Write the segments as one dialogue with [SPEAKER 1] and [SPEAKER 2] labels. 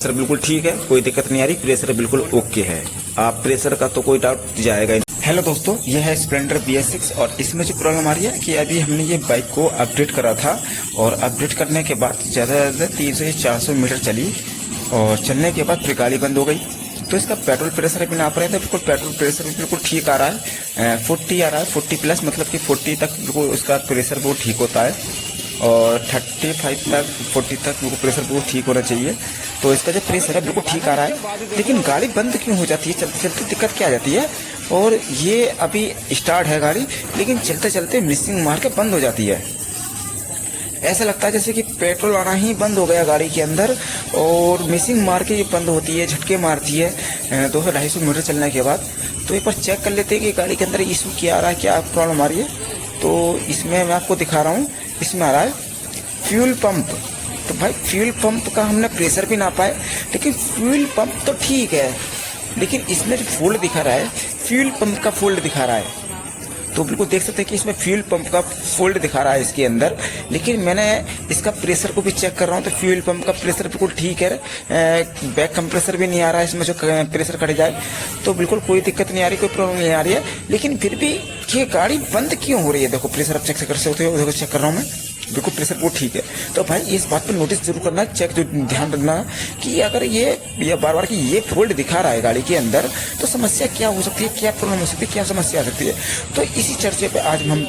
[SPEAKER 1] Pressure बिल्कुल ठीक है, कोई दिक्कत नहीं आ रही, प्रेशर बिल्कुल ओके है। आप प्रेशर का तो कोई डाउट जाएगा ही। हेलो दोस्तों, यह है स्प्लेंडर BS6 और इसमें जो प्रॉब्लम आ रही है कि अभी हमने ये बाइक को अपडेट करा था और अपडेट करने के बाद ज़्यादा से ज़्यादा 300 से 400 मीटर चली और चलने के बाद फिर गाड़ी बंद हो गई। तो इसका पेट्रोल प्रेशर भी नाप रहे थे, बिल्कुल पेट्रोल प्रेशर भी बिल्कुल ठीक आ रहा है, 40 आ रहा है, 40 प्लस, मतलब कि 40 तक बिल्कुल उसका प्रेशर बहुत ठीक होता है और 35 तक 40 तक बिल्कुल प्रेशर बिल्कुल ठीक होना चाहिए। तो इसका जो प्रेशर है बिल्कुल ठीक आ रहा है, लेकिन गाड़ी बंद क्यों हो जाती है? चलते चलते दिक्कत क्या आ जाती है? और ये अभी स्टार्ट है गाड़ी, लेकिन चलते चलते मिसिंग मार के बंद हो जाती है। ऐसा लगता है जैसे कि पेट्रोल आना ही बंद हो गया गाड़ी के अंदर और मिसिंग मार के ये बंद होती है, झटके मारती है 200-250 मीटर चलने के बाद। तो एक बार चेक कर लेते हैं कि गाड़ी के अंदर इशू क्या आ रहा है, क्या प्रॉब्लम आ रही है। तो इसमें मैं आपको दिखा रहा हूँ, इसमें आ रहा है फ्यूल पंप। तो भाई फ्यूल पंप का हमने प्रेशर भी नापा है, लेकिन फ्यूल पंप तो ठीक है, लेकिन इसमें जो फोल्ड दिखा रहा है फ्यूल पंप का फोल्ड दिखा रहा है। तो बिल्कुल देख सकते हैं कि इसमें फ्यूल पंप का फोल्ड दिखा रहा है इसके अंदर, लेकिन मैंने इसका प्रेशर को भी चेक कर रहा हूँ तो फ्यूल पंप का प्रेशर बिल्कुल ठीक है, बैक कंप्रेसर भी नहीं आ रहा है इसमें जो प्रेशर कट जाए। तो बिल्कुल कोई दिक्कत नहीं आ रही, कोई प्रॉब्लम नहीं आ रही है, लेकिन फिर भी ये गाड़ी बंद क्यों हो रही है? देखो प्रेशर अब चेक कर सकते हो, देखो चेक कर रहा हूँ मैं, बिल्कुल प्रेशर वो ठीक है। तो भाई इस बात पर नोटिस जरूर करना, चेक जो ध्यान रखना कि अगर ये बार बार कि ये फोल्ड दिखा रहा है गाड़ी के अंदर, तो समस्या क्या हो सकती है, क्या प्रॉब्लम हो सकती है, क्या समस्या आ सकती है। तो इसी चर्चे पे आज हम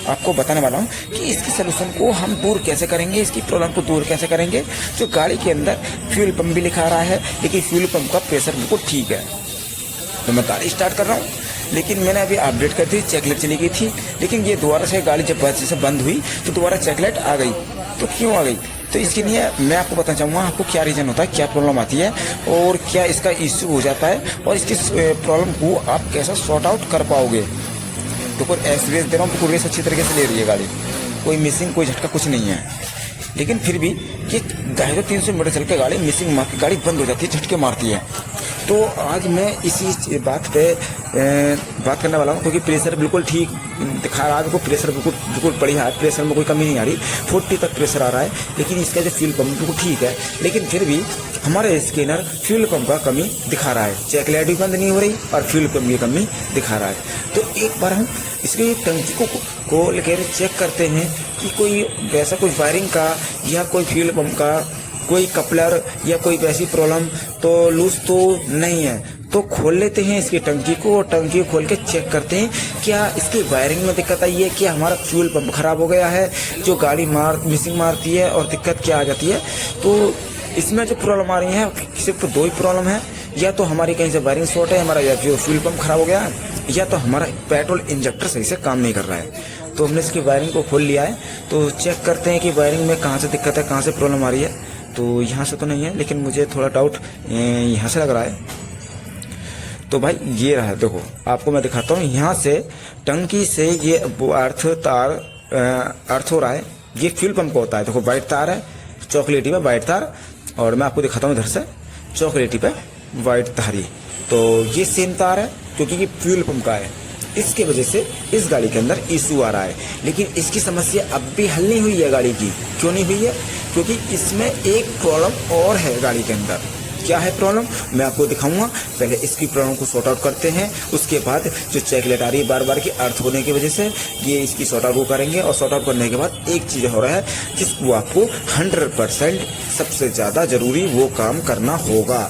[SPEAKER 1] आपको बताने वाला हूँ कि इसकी सोल्यूशन को हम दूर कैसे करेंगे, इसकी प्रॉब्लम को दूर कैसे करेंगे। जो गाड़ी के अंदर फ्यूल पंप भी लिखा रहा है, लेकिन फ्यूल पंप का प्रेशर बिल्कुल ठीक है। तो मैं गाड़ी स्टार्ट कर रहा हूँ, लेकिन मैंने अभी अपडेट कर दी, चेकलाइट चली गई थी, लेकिन ये दोबारा से गाड़ी जब जैसे बंद हुई तो दोबारा चेकलाइट आ गई। तो क्यों आ गई? तो इसके लिए मैं आपको बताना चाहूँगा आपको क्या रीज़न होता है, क्या प्रॉब्लम आती है और क्या इसका इश्यू हो जाता है और इसकी प्रॉब्लम को आप कैसे सॉर्ट आउट कर पाओगे। तो कोई रेस दे रहा हूँ, तो रेस अच्छी तरीके से ले रही है गाड़ी, कोई मिसिंग कोई झटका कुछ नहीं है, लेकिन फिर भी ये 250-300 मीटर चल के गाड़ी मिसिंग मार के गाड़ी बंद हो जाती है, झटके मारती है। तो आज मैं इसी बात पे बात करने वाला हूँ, क्योंकि प्रेशर बिल्कुल ठीक दिखा रहा है, बिल्कुल प्रेशर बिल्कुल बढ़िया है, प्रेशर में कोई कमी नहीं आ रही, 40 तक प्रेशर आ रहा है, लेकिन इसका जो फ्यूल पंप बिल्कुल ठीक है, लेकिन फिर भी हमारे स्कैनर फ्यूल पंप का कमी दिखा रहा है, चेकलाइट भी बंद नहीं हो रही और फ्यूल पंप की कमी दिखा रहा है। तो एक बार हम इसकी टंकी को लेकर चेक करते हैं कि कोई वैसा कोई वायरिंग का या कोई फ्यूल पंप का कोई कपलर या कोई वैसी प्रॉब्लम तो लूज तो नहीं है। तो खोल लेते हैं इसकी टंकी को और टंकी को खोल के चेक करते हैं क्या इसकी वायरिंग में दिक्कत आई है, क्या हमारा फ्यूल पंप खराब हो गया है जो गाड़ी मिसिंग मारती है और दिक्कत क्या आ जाती है। तो इसमें जो प्रॉब्लम आ रही है सिर्फ दो ही प्रॉब्लम है, या तो हमारी कहीं से वायरिंग शॉर्ट है हमारा, या फिर फ्यूल पंप खराब हो गया है, या तो हमारा पेट्रोल इंजेक्टर सही से काम नहीं कर रहा है। तो हमने इसकी वायरिंग को खोल लिया है, तो चेक करते हैं कि वायरिंग में कहाँ से दिक्कत है, कहाँ से प्रॉब्लम आ रही है। तो यहाँ से तो नहीं है, लेकिन मुझे थोड़ा डाउट यहाँ से लग रहा है। तो भाई ये रहा, देखो आपको मैं दिखाता हूँ, यहाँ से टंकी से ये अर्थ हो रहा है, ये फ्यूल पंप का होता है। देखो वाइट तार है, चॉकलेटी पे वाइट तार, और मैं आपको दिखाता हूँ इधर से चॉकलेटी पे वाइट तार ही। तो ये सेम तार है क्योंकि ये फ्यूल पंप का है, इसके वजह से इस गाड़ी के अंदर इशू आ रहा है, लेकिन इसकी समस्या अब भी हल नहीं हुई है गाड़ी की। क्यों नहीं हुई है? क्योंकि इसमें एक प्रॉब्लम और है गाड़ी के अंदर। क्या है प्रॉब्लम? मैं आपको दिखाऊंगा। पहले इसकी प्रॉब्लम को सॉर्ट आउट करते हैं, उसके बाद जो चेकलाइट आ रही है बार बार की अर्थ होने की वजह से, ये इसकी सॉर्ट आउट करेंगे। और सॉर्ट आउट करने के बाद एक चीज़ हो रहा है जिसको आपको 100% सबसे ज़्यादा जरूरी वो काम करना होगा।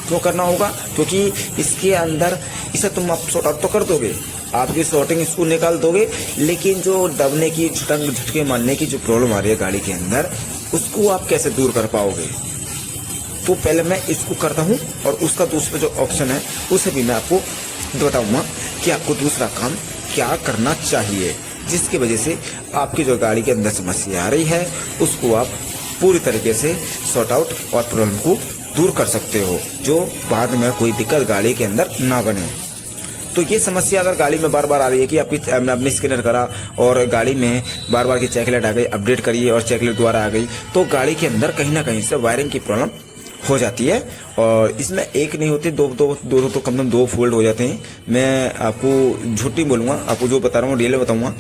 [SPEAKER 1] क्यों करना होगा? क्योंकि इसके अंदर इसे तुम आप सॉर्ट आउट तो कर दोगे, आपकी सॉर्टिंग इसको निकाल दोगे, लेकिन जो दबने की झटके मारने की जो प्रॉब्लम आ रही है गाड़ी के अंदर, उसको आप कैसे दूर कर पाओगे। तो पहले मैं इसको करता हूँ और उसका दूसरा जो ऑप्शन है उसे भी मैं आपको बताऊंगा कि आपको दूसरा काम क्या करना चाहिए, जिसकी वजह से आपकी जो गाड़ी के अंदर समस्या आ रही है उसको आप पूरी तरीके से सॉर्ट आउट और प्रॉब्लम को दूर कर सकते हो, जो बाद में कोई दिक्कत गाड़ी के अंदर ना बने। तो ये समस्या अगर गाड़ी में बार बार आ रही है कि आपने स्कैनर करा और गाड़ी में बार बार की चेकलाइट आ गई, अपडेट करिए और चेकलाइट दोबारा आ गई, तो गाड़ी के अंदर कहीं ना कहीं से वायरिंग की प्रॉब्लम हो जाती है। और इसमें एक नहीं होती, दो तो कम से कम 2 फोल्ड हो जाते हैं। मैं आपको झूठ नहीं बोलूँगा, आपको जो बता रहा हूँ रियल बताऊँगा,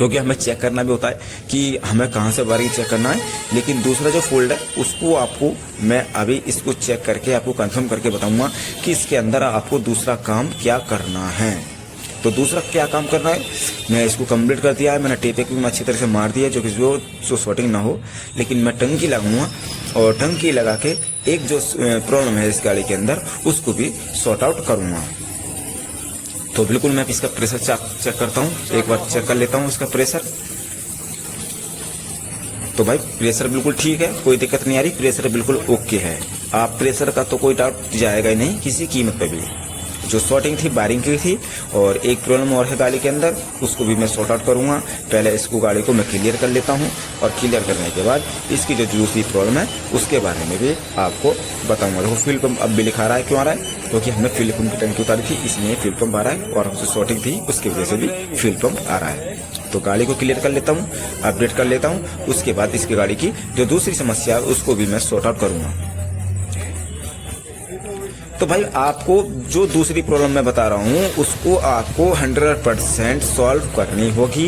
[SPEAKER 1] क्योंकि हमें चेक करना भी होता है कि हमें कहाँ से वायरिंग चेक करना है। लेकिन दूसरा जो फोल्ड है उसको आपको मैं अभी इसको चेक करके आपको कंफर्म करके बताऊंगा कि इसके अंदर आपको दूसरा काम क्या करना है। तो दूसरा क्या काम करना है, मैं इसको कंप्लीट कर दिया है। मैंने टेप एक भी अच्छी तरह से मार दिया है जो कि जो शॉर्टिंग ना हो। लेकिन मैं टंकी लगाऊंगा और टंकी लगा के एक जो प्रॉब्लम है इस गाड़ी के अंदर उसको भी सॉर्ट आउट करूंगा। तो बिल्कुल मैं इसका प्रेशर चेक करता हूँ, एक बार चेक कर लेता हूँ इसका प्रेशर। तो भाई प्रेशर बिल्कुल ठीक है, कोई दिक्कत नहीं आ रही, प्रेशर बिल्कुल ओके है। आप प्रेशर का तो कोई डाउट जाएगा ही नहीं किसी कीमत पे भी। जो शॉर्टिंग थी वायरिंग की थी और एक प्रॉब्लम और है गाड़ी के अंदर, उसको भी मैं सॉर्ट आउट करूंगा। पहले इसको गाड़ी को मैं क्लियर कर लेता हूं और क्लियर करने के बाद इसकी जो दूसरी प्रॉब्लम है उसके बारे में भी आपको बताऊंगा। देखो फ्यूल पंप अब भी लिखा रहा है, क्यों आ रहा है? क्योंकि हमने फ्यूल पंप की टंकी उतारी थी इसलिए फ्यूल पंप आ रहा है, और हमसे शॉर्टिंग थी उसकी वजह से भी फ्यूल पंप आ रहा है। तो गाड़ी को क्लियर कर लेता हूँ, अपडेट कर लेता हूँ, उसके बाद इसकी गाड़ी की जो दूसरी समस्या है उसको भी मैं सॉर्ट आउट करूंगा। तो भाई आपको जो दूसरी प्रॉब्लम मैं बता रहा हूँ उसको आपको 100% सॉल्व करनी होगी,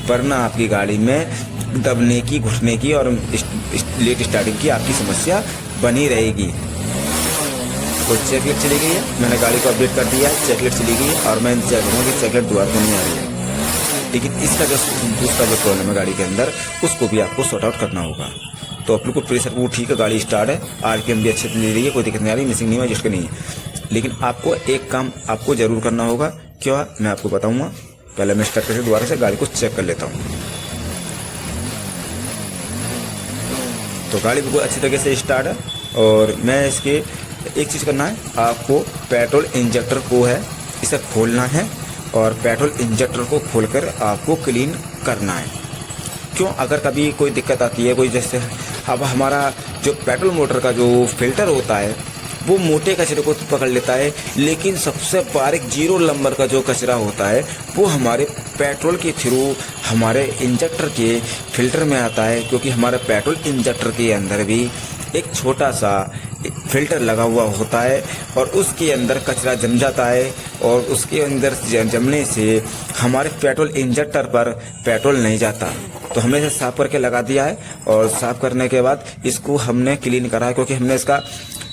[SPEAKER 1] वरना आपकी गाड़ी में दबने की, घुटने की और लेट स्टार्टिंग की आपकी समस्या बनी रहेगी। तो चेकलेट चली गई है, मैंने गाड़ी को अपडेट कर दिया है, चेकलेट चली गई है और मैं इंतजार करूँगा कि चेकलेट दोबारा तो नहीं आ रही है। लेकिन इसका जो दूसरा जो प्रॉब्लम है गाड़ी के अंदर उसको भी आपको सॉर्ट आउट करना होगा। तो आप लोग को प्रेशर वो ठीक है, गाड़ी स्टार्ट है, आरपीएम भी अच्छे से ले रही है, कोई दिक्कत नहीं आ रही, मिसिंग नहीं है, जिसका नहीं है। लेकिन आपको एक काम आपको जरूर करना होगा, क्या मैं आपको बताऊंगा। पहले मैं स्टार्ट करके दोबारा से गाड़ी को चेक कर लेता हूँ। तो गाड़ी बिल्कुल अच्छी तरीके से स्टार्ट है और मैं इसके एक चीज़ करना है, आपको पेट्रोल इंजेक्टर को है इसे खोलना है और पेट्रोल इंजेक्टर को खोलकर आपको क्लीन करना है। क्यों? अगर कभी कोई दिक्कत आती है, कोई जैसे अब हमारा जो पेट्रोल मोटर का जो फिल्टर होता है वो मोटे कचरे को पकड़ लेता है, लेकिन सबसे बारीक 0 नंबर का जो कचरा होता है वो हमारे पेट्रोल के थ्रू हमारे इंजेक्टर के फिल्टर में आता है। क्योंकि हमारे पेट्रोल इंजेक्टर के अंदर भी एक छोटा सा फिल्टर लगा हुआ होता है और उसके अंदर कचरा जम जाता है और उसके अंदर जमने से हमारे पेट्रोल इंजेक्टर पर पेट्रोल नहीं जाता। तो हमने इसे साफ करके लगा दिया है और साफ करने के बाद इसको हमने क्लीन करा है। क्योंकि हमने इसका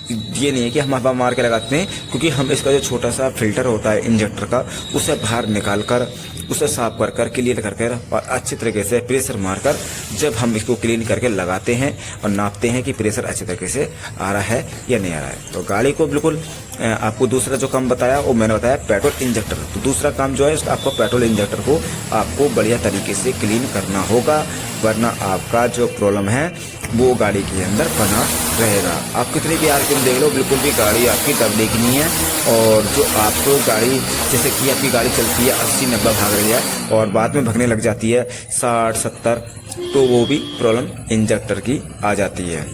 [SPEAKER 1] ये नहीं है कि हम हवा मार के लगाते हैं, क्योंकि हम इसका जो छोटा सा फिल्टर होता है इंजेक्टर का उसे बाहर निकाल कर उसे साफ कर कर क्लीन कर कर और अच्छी तरीके से प्रेशर मारकर जब हम इसको क्लीन करके लगाते हैं और नापते हैं कि प्रेशर अच्छे तरीके से आ रहा है या नहीं आ रहा है। तो गाड़ी को बिल्कुल आपको दूसरा जो काम बताया वो मैंने बताया पेट्रोल इंजेक्टर। तो दूसरा काम जो है उसका आपको पेट्रोल इंजेक्टर को आपको बढ़िया तरीके से क्लीन करना होगा, वरना आपका जो प्रॉब्लम है वो गाड़ी के अंदर बना रहेगा। आप कितनी भी आरपीएम देख लो, बिल्कुल भी गाड़ी आपकी दबने की नहीं है। और जो आपको गाड़ी जैसे कि आपकी गाड़ी चलती है 80-90 भाग रही है और बाद में भगने लग जाती है 60-70, तो वो भी प्रॉब्लम इंजेक्टर की आ जाती है।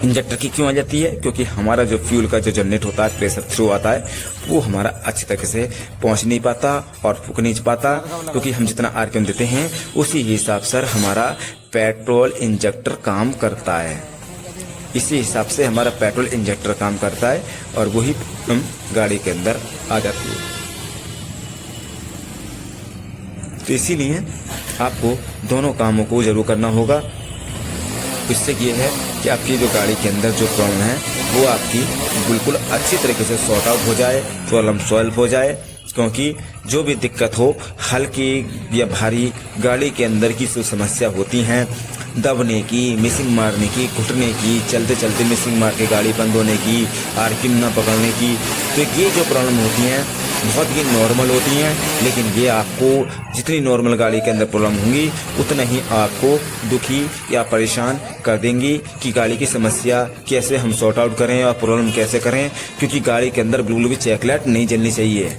[SPEAKER 1] इंजेक्टर की क्यों आ जाती है? क्योंकि हमारा जो फ्यूल का जो जनरेट होता है, प्रेशर थ्रू आता है, वो हमारा अच्छी तरीके से पहुंच नहीं पाता और फूक नहीं पाता। क्योंकि हम जितना आरपीएम देते हैं उसी हिसाब से हमारा पेट्रोल इंजेक्टर काम करता है। इसी हिसाब से हमारा पेट्रोल इंजेक्टर काम करता है और वही प्रॉब्लम गाड़ी के अंदर आ जाती है। तो इसीलिए आपको दोनों कामों को जरूर करना होगा। इससे ये है कि आपकी जो गाड़ी के अंदर जो प्रॉब्लम है वो आपकी बिल्कुल अच्छी तरीके से सॉर्ट आउट हो जाए, प्रॉब्लम सॉल्व हो जाए। क्योंकि जो भी दिक्कत हो, हल्की या भारी गाड़ी के अंदर की जो समस्या होती हैं, दबने की, मिसिंग मारने की, घुटने की, चलते चलते मिसिंग मार के गाड़ी बंद होने की, आरपीएम ना पकड़ने की, तो ये जो प्रॉब्लम होती हैं बहुत ही नॉर्मल होती हैं। लेकिन ये आपको जितनी नॉर्मल गाड़ी के अंदर प्रॉब्लम होंगी उतना ही आपको दुखी या परेशान कर देंगी कि गाड़ी की समस्या कैसे हम सॉर्ट आउट करें और प्रॉब्लम कैसे करें। क्योंकि गाड़ी के अंदर बिल्कुल भी चेकलाइट नहीं जलनी चाहिए।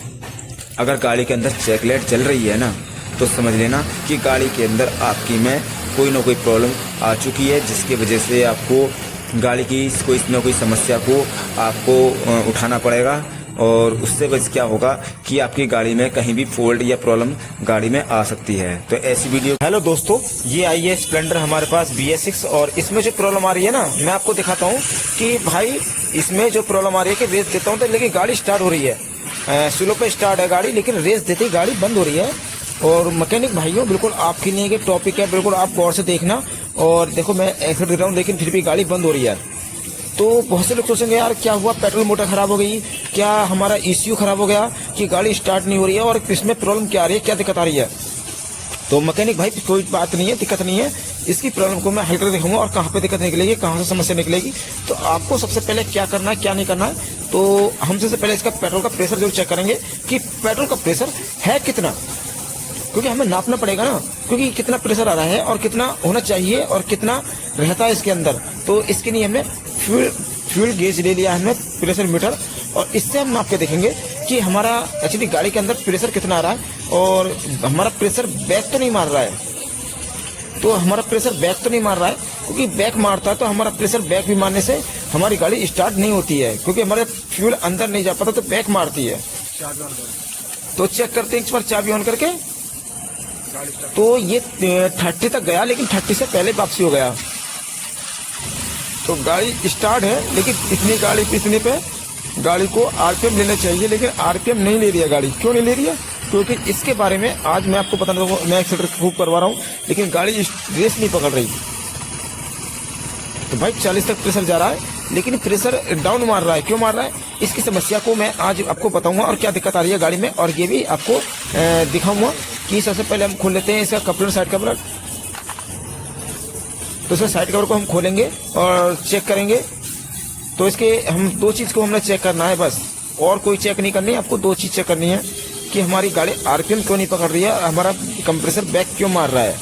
[SPEAKER 1] अगर गाड़ी के अंदर चेकलाइट चल रही है ना, तो समझ लेना कि गाड़ी के अंदर आपकी में कोई ना कोई प्रॉब्लम आ चुकी है, जिसकी वजह से आपको गाड़ी की कोई ना कोई समस्या को आपको उठाना पड़ेगा। और उससे बस क्या होगा कि आपकी गाड़ी में कहीं भी फॉल्ट या प्रॉब्लम गाड़ी में आ सकती है। तो ऐसी वीडियो। हेलो दोस्तों, ये आई है स्प्लेंडर हमारे पास BS6 और इसमें जो प्रॉब्लम आ रही है ना, मैं आपको दिखाता हूँ कि भाई इसमें जो प्रॉब्लम आ रही है कि रेस देता हूँ तो लेकिन गाड़ी स्टार्ट हो रही है, स्लो पे स्टार्ट है गाड़ी, लेकिन रेस देते ही गाड़ी बंद हो रही है।
[SPEAKER 2] और मैकेनिक भाइयों बिल्कुल आपके लिए ये टॉपिक है, बिल्कुल आप गौर से देखना। और देखो मैं एक्सीटर दे रहा हूँ लेकिन फिर भी गाड़ी बंद हो रही है। तो बहुत से लोग सोचेंगे यार क्या हुआ, पेट्रोल मोटर खराब हो गई, क्या हमारा ECU खराब हो गया, कि गाड़ी स्टार्ट नहीं हो रही है और इसमें प्रॉब्लम क्या आ रही है, क्या दिक्कत आ रही है। तो मैकेनिक भाई कोई बात नहीं है, दिक्कत नहीं है, इसकी प्रॉब्लम को मैं हल कर दिखाऊंगा और कहाँ पे दिक्कत निकलेगी, कहाँ से समस्या निकलेगी। तो आपको सबसे पहले क्या करना है क्या नहीं करना है, तो हम सबसे पहले इसका पेट्रोल का प्रेशर जरूर चेक करेंगे कि पेट्रोल का प्रेशर है कितना, क्योंकि हमें नापना पड़ेगा ना, क्योंकि कितना प्रेशर आ रहा है और कितना होना चाहिए और कितना रहता है इसके अंदर। तो इसके लिए हमने फ्यूल गेज ले लिया, हमने प्रेशर मीटर, और इससे हम नाप के देखेंगे कि हमारा एक्चुअली गाड़ी के अंदर प्रेशर कितना आ रहा है और हमारा प्रेशर बैक तो नहीं मार रहा है। तो हमारा प्रेशर बैक तो नहीं मार रहा है, क्योंकि बैक मारता है तो हमारा प्रेशर बैक भी मारने से हमारी गाड़ी स्टार्ट नहीं होती है, क्योंकि हमारे फ्यूल अंदर नहीं जा पाता तो बैक मारती है। तो चेक करते हैं इस बार चाबी ऑन करके। तो ये 30 तक गया लेकिन 30 से पहले वापसी हो गया। तो गाड़ी स्टार्ट है लेकिन इतनी गाड़ी इतने पे गाड़ी को RPM लेना चाहिए, लेकिन RPM नहीं ले रही है गाड़ी। क्यों नहीं ले रही है, क्योंकि इसके बारे में आज मैं आपको बताना दूंगा। मैं एक्सीटर खूब करवा रहा हूँ लेकिन गाड़ी रेस नहीं पकड़ रही। तो भाई 40 तक प्रेशर जा रहा है लेकिन प्रेशर डाउन मार रहा है। क्यों मार रहा है, इसकी समस्या को मैं आज आपको बताऊंगा और क्या दिक्कत आ रही है गाड़ी में, और ये भी आपको दिखाऊंगा कि सबसे पहले हम खोल लेते हैं इसका कपलर साइड कवर। तो इसका साइड कवर को हम खोलेंगे और चेक करेंगे। तो इसके हम दो चीज को हमने चेक करना है बस, और कोई चेक नहीं करनी है। आपको दो चीज चेक करनी है कि हमारी गाड़ी RPM क्यों नहीं पकड़ रही है, हमारा कंप्रेसर बैक क्यों मार रहा है।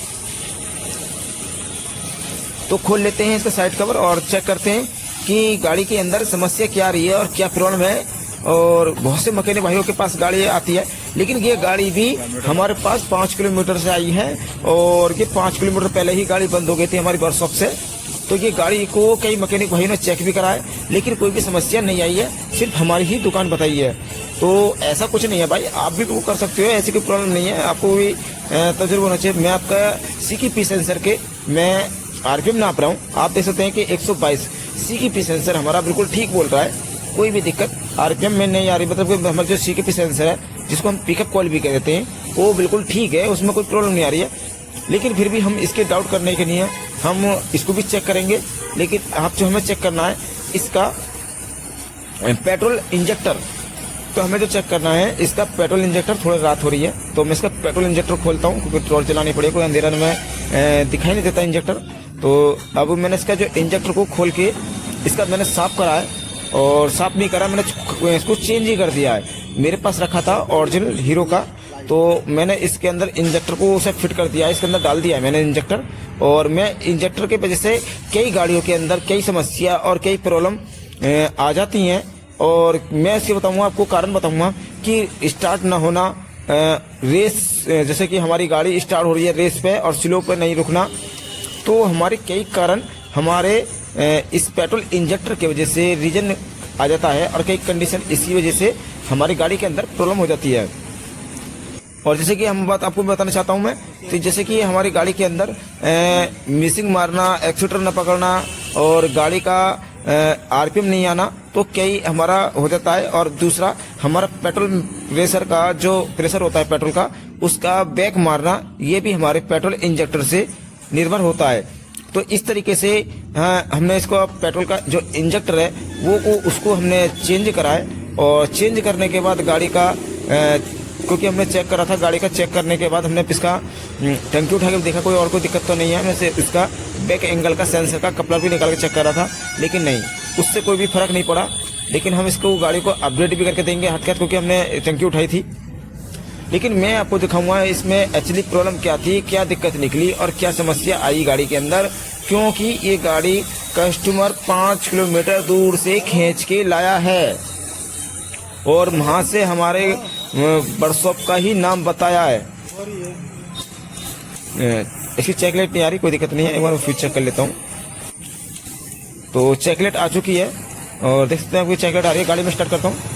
[SPEAKER 2] तो खोल लेते हैं इसका साइड कवर और चेक करते हैं कि गाड़ी के अंदर समस्या क्या आ रही है और क्या प्रॉब्लम है। और बहुत से मैकेनिक भाइयों के पास गाड़ी आती है, लेकिन ये गाड़ी भी हमारे पास 5 किलोमीटर से आई है और ये 5 किलोमीटर पहले ही गाड़ी बंद हो गई थी हमारी वर्कशॉप से। तो ये गाड़ी को कई मैकेनिक भाइयों ने चेक भी कराया लेकिन कोई भी समस्या नहीं आई है, सिर्फ हमारी ही दुकान बताई है। तो ऐसा कुछ नहीं है भाई, आप भी वो कर सकते हो, ऐसी कोई प्रॉब्लम नहीं है। आपको भी तजुर्बा होना चाहिए। मैं आपका CKP सेंसर के मैं RPM नाप रहा हूँ, आप देख सकते हैं कि 122 CKP सेंसर हमारा बिल्कुल ठीक बोल रहा है, कोई भी दिक्कत RPM में नहीं आ रही। मतलब हमारा जो CKP सेंसर है जिसको हम पिकअप कॉल भी कहते हैं वो बिल्कुल ठीक है, उसमें कोई प्रॉब्लम नहीं आ रही है। लेकिन फिर भी हम इसके डाउट करने के लिए हम इसको भी चेक करेंगे। लेकिन आप जो हमें चेक करना है इसका पेट्रोल इंजेक्टर। तो हमें जो चेक करना है इसका पेट्रोल इंजेक्टर। थोड़ी रात हो रही है तो मैं इसका पेट्रोल इंजेक्टर खोलता हूँ क्योंकि टॉर्च चलानी पड़ेगी, कोई अंधेरा में दिखाई नहीं देता इंजेक्टर। तो अब मैंने इसका जो इंजेक्टर को खोल के इसका मैंने साफ करा है, और साफ नहीं करा, मैंने इसको चेंज ही कर दिया है। मेरे पास रखा था ओरिजिनल हीरो का, तो मैंने इसके अंदर इंजेक्टर को उसे फिट कर दिया है, इसके अंदर डाल दिया है मैंने इंजेक्टर। और मैं इंजेक्टर के वजह से कई गाड़ियों के अंदर कई समस्या और कई प्रॉब्लम आ जाती हैं। और मैं इसके बताऊंगा, आपको कारण बताऊंगा कि स्टार्ट ना होना, रेस जैसे कि हमारी गाड़ी स्टार्ट हो रही है रेस पे और स्लो पे नहीं रुकना, तो हमारे कई कारण हमारे इस पेट्रोल इंजेक्टर की वजह से रीजन आ जाता है, और कई कंडीशन इसी वजह से हमारी गाड़ी के अंदर प्रॉब्लम हो जाती है। और जैसे कि हम बात आपको बताना चाहता हूं मैं, तो जैसे कि हमारी गाड़ी के अंदर मिसिंग मारना, एक्सीटर न पकड़ना और गाड़ी का RPM नहीं आना, तो कई हमारा हो जाता है। और दूसरा हमारा पेट्रोल रेसर का जो प्रेशर होता है पेट्रोल का, उसका बैक मारना, ये भी हमारे पेट्रोल इंजेक्टर से निर्भर होता है। तो इस तरीके से हमने इसको पेट्रोल का जो इंजेक्टर है वो उसको हमने चेंज करा है। और चेंज करने के बाद गाड़ी का क्योंकि हमने चेक करा था, गाड़ी का चेक करने के बाद हमने इसका टंकी उठा के देखा कोई और कोई दिक्कत तो नहीं है। हमने इसका बैक एंगल का सेंसर का कपलर भी निकाल के चेक करा था, लेकिन नहीं, उससे कोई भी फर्क नहीं पड़ा। लेकिन हम इसको गाड़ी को अपग्रेड भी करके देंगे हट के, क्योंकि हमने टंकी उठाई थी। लेकिन मैं आपको दिखाऊंगा इसमें एक्चुअली प्रॉब्लम क्या थी, क्या दिक्कत निकली और क्या समस्या आई गाड़ी के अंदर, क्योंकि ये गाड़ी कस्टमर 5 किलोमीटर दूर से खींच के लाया है और वहां से हमारे वर्कशॉप का ही नाम बताया है। इसकी चेकलेट नहीं आ रही, कोई दिक्कत नहीं है, एक बार फिर चेक कर लेता हूँ। तो चेकलेट आ चुकी है और देख सकते हैं आपकी चेकलेट आ रही है। गाड़ी में स्टार्ट करता हूँ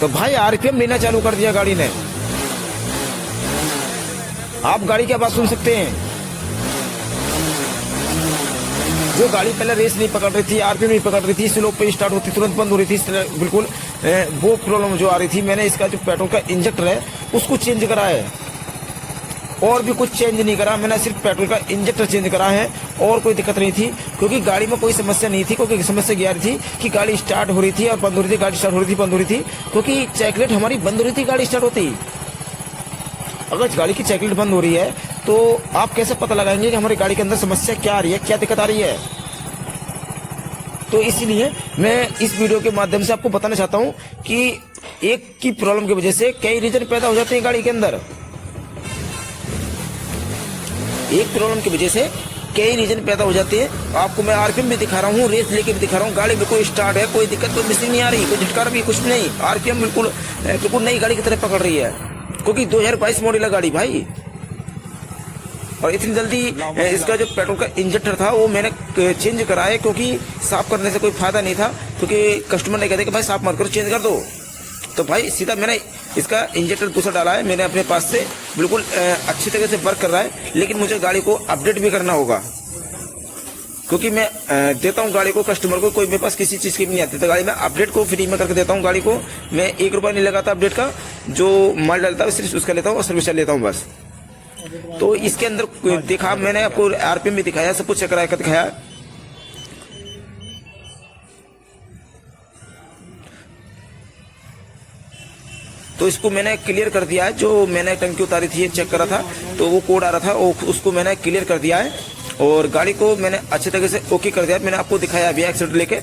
[SPEAKER 2] तो भाई RPM लेना चालू कर दिया गाड़ी ने। आप गाड़ी की आवाज सुन सकते हैं, जो गाड़ी पहले रेस नहीं पकड़ रही थी, आरपीएम नहीं पकड़ रही थी, स्लो पे स्टार्ट होती तुरंत बंद हो रही थी, बिल्कुल वो प्रॉब्लम जो आ रही थी, मैंने इसका जो पेट्रोल का इंजेक्टर है उसको चेंज करा है और भी कुछ चेंज नहीं करा। मैंने सिर्फ पेट्रोल का इंजेक्टर चेंज करा है और कोई दिक्कत नहीं थी, क्योंकि गाड़ी में कोई समस्या नहीं थी। क्योंकि समस्या क्या रही थी कि गाड़ी स्टार्ट हो रही थी और बंद हो रही थी, गाड़ी स्टार्ट हो रही थी बंद हो रही थी, क्योंकि चेकलेट हमारी बंद हो रही थी, गाड़ी स्टार्ट होती। अगर गाड़ी की चेकलेट बंद हो रही है तो आप कैसे पता लगाएंगे कि हमारी गाड़ी के अंदर समस्या क्या आ रही है, क्या दिक्कत आ रही है। तो इसीलिए मैं इस वीडियो के माध्यम से आपको बताना चाहता हूँ कि एक की प्रॉब्लम की वजह से कई रीजन पैदा हो जाते हैं गाड़ी के अंदर। एक प्रॉब्लम की वजह से कई रीजन पैदा हो जाते हैं। आपको मैं आरपीएम भी दिखा रहा हूँ, रेस लेके भी दिखा रहा हूँ, गाड़ी बिल्कुल स्टार्ट है, कोई दिक्कत कोई मिसिंग नहीं आ रही, कोई झटकार भी कुछ नहीं, आरपीएम बिल्कुल बिल्कुल नई गाड़ी की तरह पकड़ रही है, क्योंकि 2022 मॉडल है गाड़ी भाई। और इतनी जल्दी इसका जो पेट्रोल का इंजेक्टर था वो मैंने चेंज कराया, क्योंकि साफ करने से कोई फायदा नहीं था, क्योंकि कस्टमर ने कहते कि भाई साफ मत करो, चेंज कर दो। तो भाई सीधा मैंने इसका इंजेक्टर दूसरा डाला है मैंने अपने पास से, बिल्कुल अच्छी तरह से वर्क कर रहा है। लेकिन मुझे गाड़ी को अपडेट भी करना होगा, क्योंकि मैं देता हूँ गाड़ी को कस्टमर को, कोई मेरे पास किसी चीज़ की भी नहीं आती, तो गाड़ी में अपडेट को फ्री में करके देता हूँ। गाड़ी को मैं 1 रुपया नहीं लगाता अपडेट का, जो माल डालता है सिर्फ उसका लेता हूँ और सर्विस लेता हूँ बस। तो इसके अंदर दिखा, मैंने आपको आरपीएम भी दिखाया, सब कुछ चेक करा कर दिखाया। तो इसको मैंने क्लियर कर दिया है, जो मैंने टंकी उतारी थी चेक करा था तो वो कोड आ रहा था, उसको मैंने क्लियर कर दिया है और गाड़ी को मैंने अच्छे तरीके से ओके कर दिया। मैंने आपको दिखाया अभी एक्सीडेंट लेके।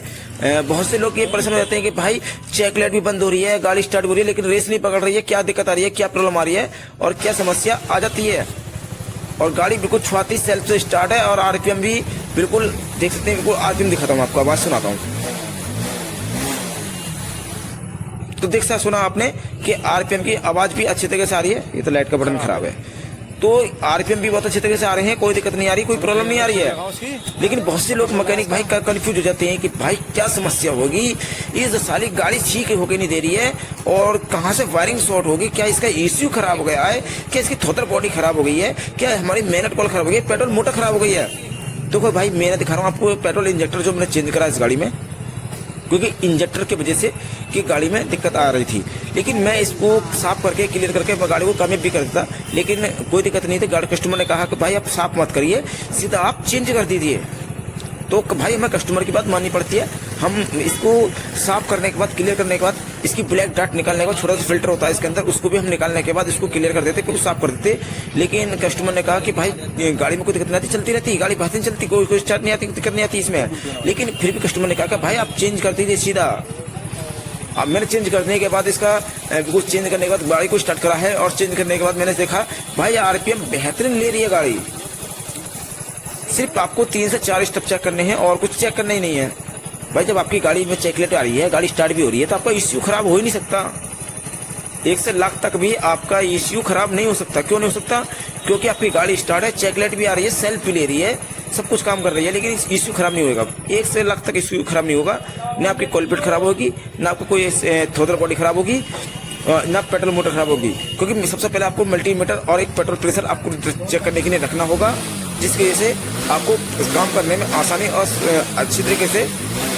[SPEAKER 2] बहुत से लोग ये परेशान हो जाते हैं कि भाई चेक लाइट भी बंद हो रही है, गाड़ी स्टार्ट हो रही है, लेकिन रेस नहीं पकड़ रही है, क्या दिक्कत आ रही है, क्या प्रॉब्लम आ रही है और क्या समस्या आ जाती है। और गाड़ी बिल्कुल छुआती सेल्फ से स्टार्ट है और आरपीएम भी बिल्कुल देख सकते हैं, बिल्कुल आरपीएम दिखाता हूँ आपको, आवाज सुनाता हूँ। तो देख सा सुना आपने कि आरपीएम की आवाज भी अच्छी तरीके से आ रही है। ये तो लाइट का बटन खराब है, तो आरपीएम भी बहुत अच्छी तरीके से आ रहे हैं, कोई दिक्कत नहीं आ रही, कोई प्रॉब्लम नहीं आ रही है। लेकिन बहुत से लोग मैकेनिक भाई कंफ्यूज हो जाते हैं कि भाई क्या समस्या होगी, ये साली गाड़ी ठीक होके नहीं दे रही है और कहाँ से वायरिंग शॉर्ट होगी, क्या इसका ECU खराब हो गया है, क्या इसकी थ्रोटल बॉडी खराब हो गई है, क्या हमारी मैग्नेट कॉइल खराब हो गई है, पेट्रोल मोटर खराब हो गई है। देखो भाई मैं दिखा रहा हूँ आपको पेट्रोल इंजेक्टर जो मैंने चेंज करा इस गाड़ी में, क्योंकि इंजेक्टर की वजह से कि गाड़ी में दिक्कत आ रही थी। लेकिन मैं इसको साफ करके क्लियर करके मैं गाड़ी को कामयाब भी कर देता, लेकिन कोई दिक्कत नहीं थी। गाड़ी कस्टमर ने कहा कि भाई आप साफ मत करिए, सीधा आप चेंज कर दीजिए। तो भाई हमें कस्टमर की बात माननी पड़ती है। हम इसको साफ करने के बाद, क्लियर करने के बाद, इसकी ब्लैक डॉट निकालने के बाद छोटा सा फिल्टर होता है इसके अंदर, उसको भी हम निकालने के बाद इसको क्लियर कर देते, फिर साफ कर देते। लेकिन कस्टमर ने कहा कि भाई गाड़ी में कोई दिक्कत नहीं आती, चलती रहती गाड़ी, बेहतरीन चलती, कोई स्टार्ट नहीं आती, दिक्कत नहीं आती इसमें। लेकिन फिर भी कस्टमर ने कहा कि भाई आप चेंज कर दीजिए सीधा। अब मैंने चेंज करने के बाद इसका कुछ चेंज करने के बाद गाड़ी को स्टार्ट करा है और चेंज करने के बाद मैंने देखा भाई आरपीएम बेहतरीन ले रही है गाड़ी। सिर्फ आपको 3 से 4 स्टेप चेक करने हैं और कुछ चेक करना ही नहीं है भाई। जब आपकी गाड़ी में चेकलेट आ रही है, गाड़ी स्टार्ट भी हो रही है, तो आपका ECU खराब हो ही नहीं सकता। 1 से लाख तक भी आपका ECU खराब नहीं हो सकता। क्यों नहीं हो सकता? क्योंकि आपकी गाड़ी स्टार्ट है, चेकलेट भी आ रही है, सेल्फ भी ले रही है, सब कुछ काम कर रही है, लेकिन ECU खराब नहीं होगा। 1 से लाख तक ECU खराब नहीं होगा, ना आपकी कॉलपेट खराब होगी, ना आपको कोई थ्रोटल बॉडी खराब होगी, ना पेट्रोल मोटर खराब होगी। क्योंकि सबसे पहले आपको मल्टीमीटर और एक पेट्रोल प्रेशर आपको चेक करने के लिए रखना होगा, जिसकी वजह से आपको काम करने में आसानी और अच्छी तरीके से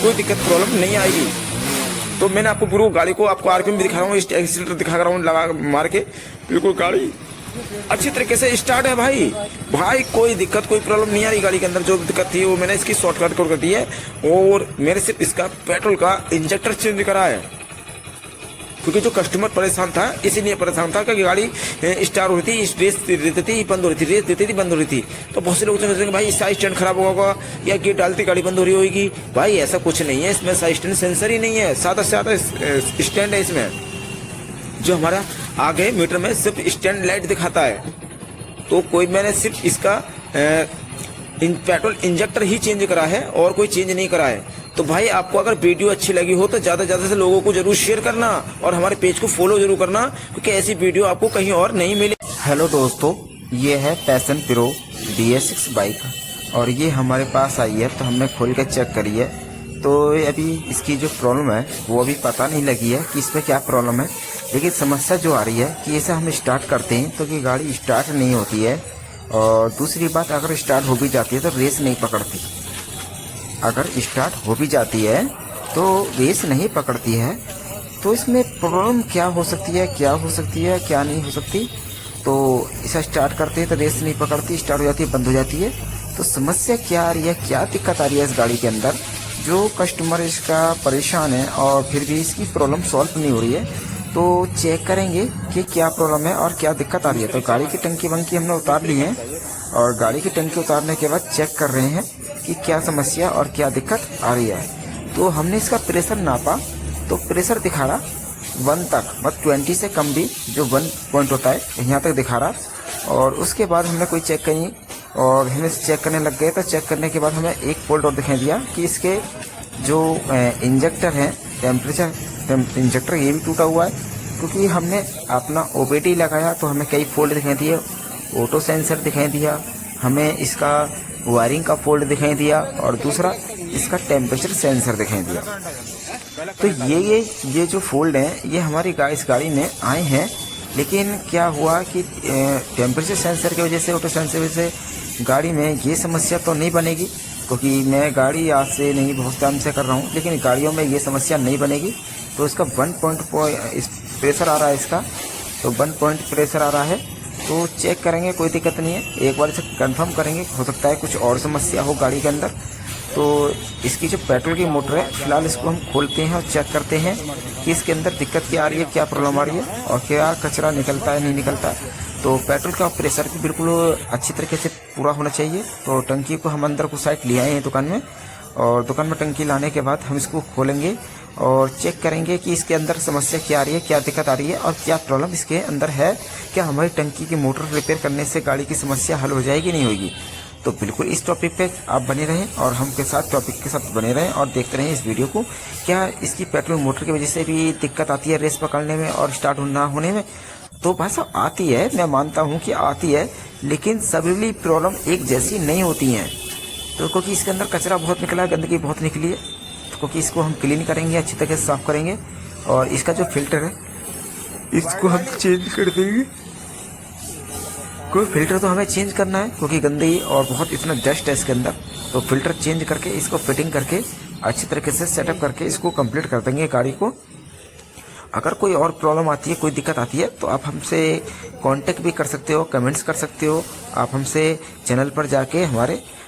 [SPEAKER 2] कोई दिक्कत प्रॉब्लम नहीं आएगी। तो मैंने आपको पूरी गाड़ी को आपको आरपीएम भी दिखा रहा हूँ, एक्सीलेटर दिखा रहा हूँ लगा मार के, बिल्कुल गाड़ी अच्छी तरीके से स्टार्ट है भाई कोई दिक्कत कोई प्रॉब्लम नहीं आ रही। गाड़ी के अंदर जो दिक्कत थी वो मैंने इसकी शॉर्टकट कर दी है और मैंने सिर्फ इसका पेट्रोल का इंजेक्टर चेंज करा है, क्योंकि जो कस्टमर परेशान था इसीलिए परेशान था कि गाड़ी स्टार्ट हो रही थी, रेस देती थी बंद हो रही थी, रेस देती थी बंद हो रही थी। तो बहुत से लोग सोच रहे हैं भाई इसका स्टैंड खराब होगा या गेट डालती गाड़ी बंद हो रही होगी। भाई ऐसा कुछ नहीं है, इसमें साइड स्टैंड सेंसर ही नहीं है, सादा से सादा स्टैंड है इसमें, जो हमारा आगे मीटर में सिर्फ स्टैंड लाइट दिखाता है। तो कोई मैंने सिर्फ इसका पेट्रोल इंजेक्टर ही चेंज करा है और कोई चेंज नहीं करा है। तो भाई आपको अगर वीडियो अच्छी लगी हो तो ज्यादा से लोगों को जरूर शेयर करना और हमारे पेज को फॉलो जरूर करना, क्योंकि ऐसी वीडियो आपको कहीं और नहीं मिले।
[SPEAKER 1] हेलो दोस्तों, ये है पैशन प्रो BS6 बाइक और ये हमारे पास आई है, तो हमने खोल कर चेक करी है। तो अभी इसकी जो प्रॉब्लम है वो अभी पता नहीं लगी है कि इसमें क्या प्रॉब्लम है, लेकिन समस्या जो आ रही है कि इसे हम स्टार्ट करते हैं तो कि गाड़ी स्टार्ट नहीं होती है, और दूसरी बात अगर स्टार्ट हो भी जाती है तो रेस नहीं पकड़ती।
[SPEAKER 2] अगर स्टार्ट हो भी जाती है तो रेस नहीं पकड़ती है, तो इसमें प्रॉब्लम क्या हो सकती है, क्या हो सकती है, क्या नहीं हो सकती। तो इसे स्टार्ट करते हैं तो रेस नहीं पकड़ती, स्टार्ट हो जाती है, बंद हो जाती है। तो समस्या क्या आ रही है, क्या दिक्कत आ रही है इस गाड़ी के अंदर, जो कस्टमर इसका परेशान है और फिर भी इसकी प्रॉब्लम सॉल्व नहीं हो रही है। तो चेक करेंगे कि क्या प्रॉब्लम है और क्या दिक्कत आ रही है। तो गाड़ी की टंकी वंकी हमने उतार ली है और गाड़ी की टंकी उतारने के बाद चेक कर रहे हैं कि क्या समस्या और क्या दिक्कत आ रही है। तो हमने इसका प्रेशर नापा तो प्रेशर दिखा रहा 1 तक, मतलब 20 से कम भी जो 1 पॉइंट होता है यहाँ तक दिखा रहा। और उसके बाद हमने कोई चेक करी और हम इसे चेक करने लग गए। तो चेक करने के बाद हमें एक फॉल्ट और दिखाई दिया कि इसके जो इंजेक्टर है, टेम्परेचर इंजेक्टर, ये भी टूटा हुआ है। क्योंकि हमने अपना ओपीडी लगाया तो हमें कई फॉल्ट दिखाई दिए, ऑटो सेंसर दिखाई दिया, हमें इसका वायरिंग का फॉल्ट दिखाई दिया और दूसरा इसका टेम्परेचर सेंसर दिखाई दिया। तो ये जो फोल्ड हैं ये हमारी इस गाड़ी में आए हैं। लेकिन क्या हुआ कि टेम्परेचर सेंसर की वजह से, ऑटो सेंसर की वजह से गाड़ी में ये समस्या तो नहीं बनेगी, क्योंकि मैं गाड़ी आज से नहीं बहुत टाइम से कर रहा हूँ, लेकिन गाड़ियों में ये समस्या नहीं बनेगी। तो इसका 1 पॉइंट प्रेशर आ रहा है, इसका तो 1 पॉइंट प्रेशर आ रहा है। तो चेक करेंगे, कोई दिक्कत नहीं है, एक बार इसे कंफर्म करेंगे, हो सकता है कुछ और समस्या हो गाड़ी के अंदर। तो इसकी जो पेट्रोल की मोटर है, फिलहाल इसको हम खोलते हैं और चेक करते हैं कि इसके अंदर दिक्कत क्या आ रही है, क्या प्रॉब्लम आ रही है और क्या कचरा निकलता है, नहीं निकलता है। तो पेट्रोल का प्रेशर भी बिल्कुल अच्छी तरीके से पूरा होना चाहिए। तो टंकी को हम अंदर को साइड ले आए हैं दुकान में, और दुकान में टंकी लाने के बाद हम इसको खोलेंगे और चेक करेंगे कि इसके अंदर समस्या क्या आ रही है, क्या दिक्कत आ रही है और क्या प्रॉब्लम इसके अंदर है। क्या हमारी टंकी की मोटर रिपेयर करने से गाड़ी की समस्या हल हो जाएगी, नहीं होगी। तो बिल्कुल इस टॉपिक पे आप बने रहें और हम के साथ टॉपिक के साथ बने रहें और देखते रहें इस वीडियो को। क्या इसकी पेट्रोल मोटर की वजह से भी दिक्कत आती है रेस पकड़ने में और स्टार्ट ना होने में? तो भाई साहब आती है, मैं मानता हूँ कि आती है, लेकिन सभी प्रॉब्लम एक जैसी नहीं होती हैं। तो क्योंकि इसके अंदर कचरा बहुत निकला है, गंदगी बहुत निकली है, तो क्योंकि इसको हम क्लीन करेंगे, अच्छी तरह से साफ करेंगे और इसका जो फिल्टर है इसको हम चेंज कर देंगे। कोई फिल्टर तो हमें चेंज करना है क्योंकि गंदगी और बहुत इतना डस्ट है इसके अंदर। तो फिल्टर चेंज करके इसको फिटिंग करके अच्छी तरीके से सेटअप करके इसको कंप्लीट कर देंगे गाड़ी को। अगर कोई और प्रॉब्लम आती है, कोई दिक्कत आती है, तो आप हमसे कांटेक्ट भी कर सकते हो, कमेंट्स कर सकते हो, आप हमसे चैनल पर जाके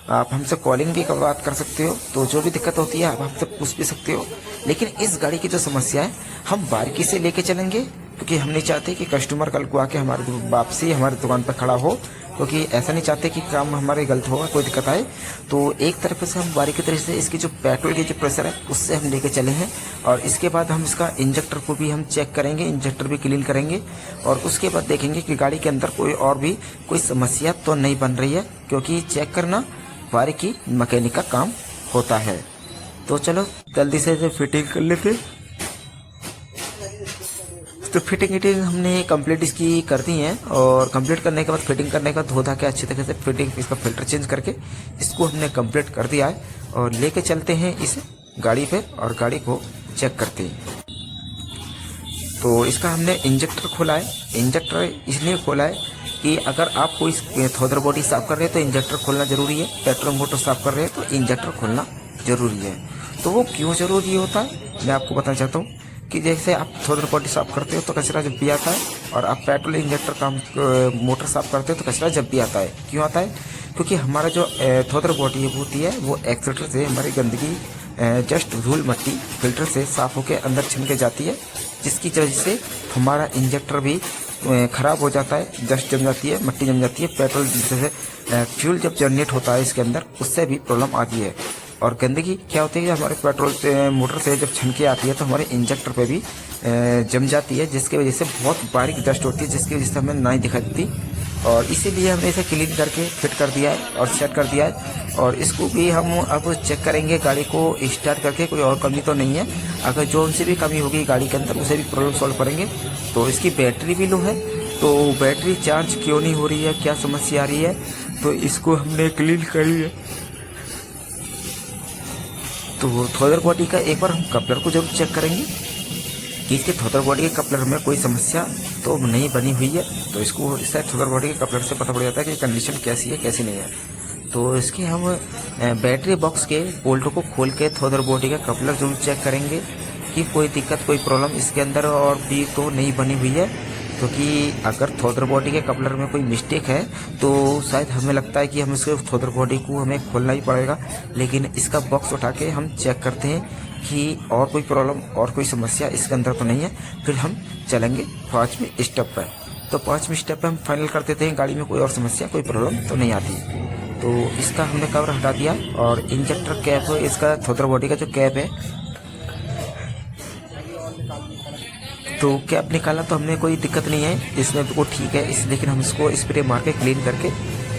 [SPEAKER 2] आप हमसे कॉलिंग भी बात कर सकते हो। तो जो भी दिक्कत होती है आप हमसे पूछ भी सकते हो। लेकिन इस गाड़ी की जो समस्या है हम बारीकी से लेके चलेंगे, क्योंकि हम नहीं चाहते कि कस्टमर कल को आके हमारे वापसी हमारी दुकान पर खड़ा हो, क्योंकि ऐसा नहीं चाहते कि काम हमारे गलत होगा, कोई दिक्कत आए। तो एक तरफ से हम बारीकी तरीके से इसकी जो पेट्रोल की जो प्रेशर है उससे हम लेके चले हैं और इसके बाद हम इसका इंजेक्टर को भी हम चेक करेंगे, इंजेक्टर भी क्लीन करेंगे और उसके बाद देखेंगे कि गाड़ी के अंदर कोई समस्या तो नहीं बन रही है, क्योंकि चेक करना बारीकी मैकेनिक का काम होता है। तो चलो जल्दी से फिटिंग कर लेते। तो फिटिंग हमने कंप्लीट इसकी कर दी है और कंप्लीट करने के बाद फिटिंग करने का धो धा के अच्छी तरह से फिटिंग इसका फिल्टर चेंज करके इसको हमने कंप्लीट कर दिया है और लेके चलते हैं इस गाड़ी पे और गाड़ी को चेक करते हैं। तो इसका हमने इंजेक्टर खोला है। इंजेक्टर इसलिए खोला है कि अगर आप कोई थ्रोटल बॉडी साफ कर रहे हैं तो इंजेक्टर खोलना जरूरी है, पेट्रोल मोटर साफ कर रहे हैं तो इंजेक्टर खोलना जरूरी है। तो वो क्यों जरूरी होता है मैं आपको बताना चाहता हूँ कि जैसे आप थ्रोटल बॉडी साफ करते हो तो कचरा जब भी आता है और आप पेट्रोल इंजेक्टर मोटर साफ करते हो तो कचरा जब भी आता है। क्यों आता है? क्योंकि हमारा जो थ्रोटल बॉडी होती है वो एक्सीटर से हमारी गंदगी जस्ट धूल मट्टी फिल्टर से साफ होकर अंदर छिन के जाती है, जिसकी वजह से हमारा इंजेक्टर भी ख़राब हो जाता है, डस्ट जम जाती है, मट्टी जम जाती है। पेट्रोल जैसे फ्यूल जब जनरेट होता है इसके अंदर उससे भी प्रॉब्लम आती है। और गंदगी क्या होती है कि हमारे पेट्रोल मोटर से जब छनके आती है तो हमारे इंजेक्टर पे भी जम जाती है, जिसकी वजह से बहुत बारीक डस्ट होती है, जिसकी वजह से हमें नहीं दिखाई देती। और इसीलिए हमने इसे क्लीन करके फिट कर दिया है और सेट कर दिया है। और इसको भी हम अब चेक करेंगे गाड़ी को स्टार्ट करके, कोई और कमी तो नहीं है। अगर जो उनसे भी कमी होगी गाड़ी के अंदर उसे भी प्रॉब्लम सॉल्व करेंगे। तो इसकी बैटरी भी लो है, तो बैटरी चार्ज क्यों नहीं हो रही है, क्या समस्या आ रही है, तो इसको हमने क्लीन करी है। तो थ्रोटल बॉडी का एक बार हम कपलर को जरूर चेक करेंगे कि इसके थ्रोटल बॉडी के कपलर में कोई समस्या तो नहीं बनी हुई है। तो इसको इससे थ्रोटल बॉडी के कपलर से पता पड़ जाता है कि कंडीशन कैसी है कैसी नहीं है। तो इसके हम बैटरी बॉक्स के बोल्टों को खोल के थोड़ा बॉडी का कपलर जरूर चेक करेंगे कि कोई दिक्कत कोई प्रॉब्लम इसके अंदर और भी तो नहीं बनी हुई है, क्योंकि अगर थोदर बॉडी के कपलर में कोई मिस्टेक है तो शायद हमें लगता है कि हम इसके थोदर बॉडी को हमें खोलना ही पड़ेगा। लेकिन इसका बॉक्स उठा के हम चेक करते हैं कि और कोई प्रॉब्लम और कोई समस्या इसके अंदर तो नहीं है, फिर हम चलेंगे 5वें स्टेप पर। तो 5वें स्टेप पर हम फाइनल कर देते हैं गाड़ी में कोई और समस्या कोई प्रॉब्लम तो नहीं आती। तो इसका हमने कवर हटा दिया और इंजेक्टर कैप, इसका थोदर बॉडी का जो कैप है तो कैप निकाला तो हमने कोई दिक्कत नहीं है इसमें, बिल्कुल ठीक है इस। लेकिन हम इसको स्प्रे मार के क्लीन करके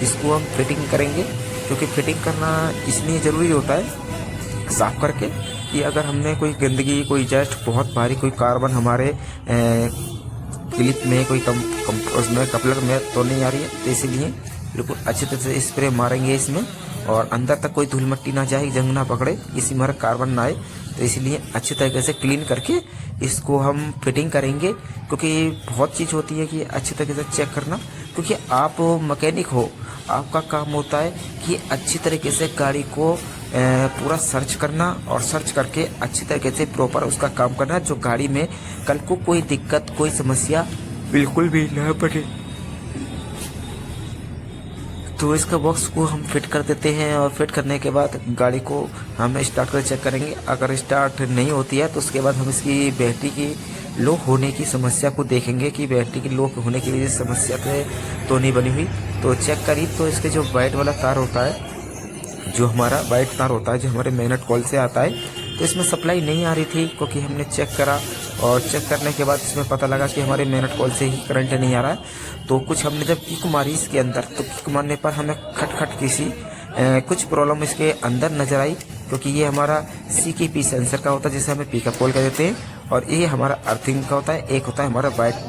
[SPEAKER 2] इसको हम फिटिंग करेंगे, क्योंकि फिटिंग करना इसलिए ज़रूरी होता है साफ करके कि अगर हमने कोई गंदगी कोई जस्ट बहुत भारी कोई कार्बन हमारे क्लिप में कोई उसमें कपलर में तो नहीं आ रही है, तो इसीलिए बिल्कुल अच्छी तरह से स्प्रे मारेंगे इसमें और अंदर तक कोई धूल मट्टी ना जाए, जंग ना पकड़े, किसी में कार्बन ना आए। तो इसलिए अच्छी तरीके से क्लीन करके इसको हम फिटिंग करेंगे, क्योंकि बहुत चीज़ होती है कि अच्छी तरीके से चेक करना, क्योंकि आप मैकेनिक हो, आपका काम होता है कि अच्छी तरीके से गाड़ी को पूरा सर्च करना और सर्च करके अच्छी तरीके से प्रॉपर उसका काम करना, जो गाड़ी में कल को कोई दिक्कत कोई समस्या बिल्कुल भी ना पड़े। तो इसका बॉक्स को हम फिट कर देते हैं और फिट करने के बाद गाड़ी को हम स्टार्ट कर चेक करेंगे। अगर स्टार्ट नहीं होती है तो उसके बाद हम इसकी बैटरी की लो होने की समस्या को देखेंगे कि बैटरी की लो होने की वजह से समस्या तो नहीं बनी हुई। तो चेक करी तो इसके जो वाइट वाला तार होता है, जो हमारा वाइट तार होता है जो हमारे मैग्नेट कॉइल से आता है, तो इसमें सप्लाई नहीं आ रही थी, क्योंकि हमने चेक करा और चेक करने के बाद इसमें पता लगा कि हमारे मैग्नेट कॉइल से ही करंट नहीं आ रहा है। तो कुछ हमने जब किक मारी इसके अंदर, तो किक मारने पर हमें खट किसी कुछ प्रॉब्लम इसके अंदर नजर आई, क्योंकि ये हमारा CKP सेंसर का होता है जिसे हमें पिकअप कॉल कर देते हैं, और ये हमारा अर्थिंग का होता है। एक होता है हमारा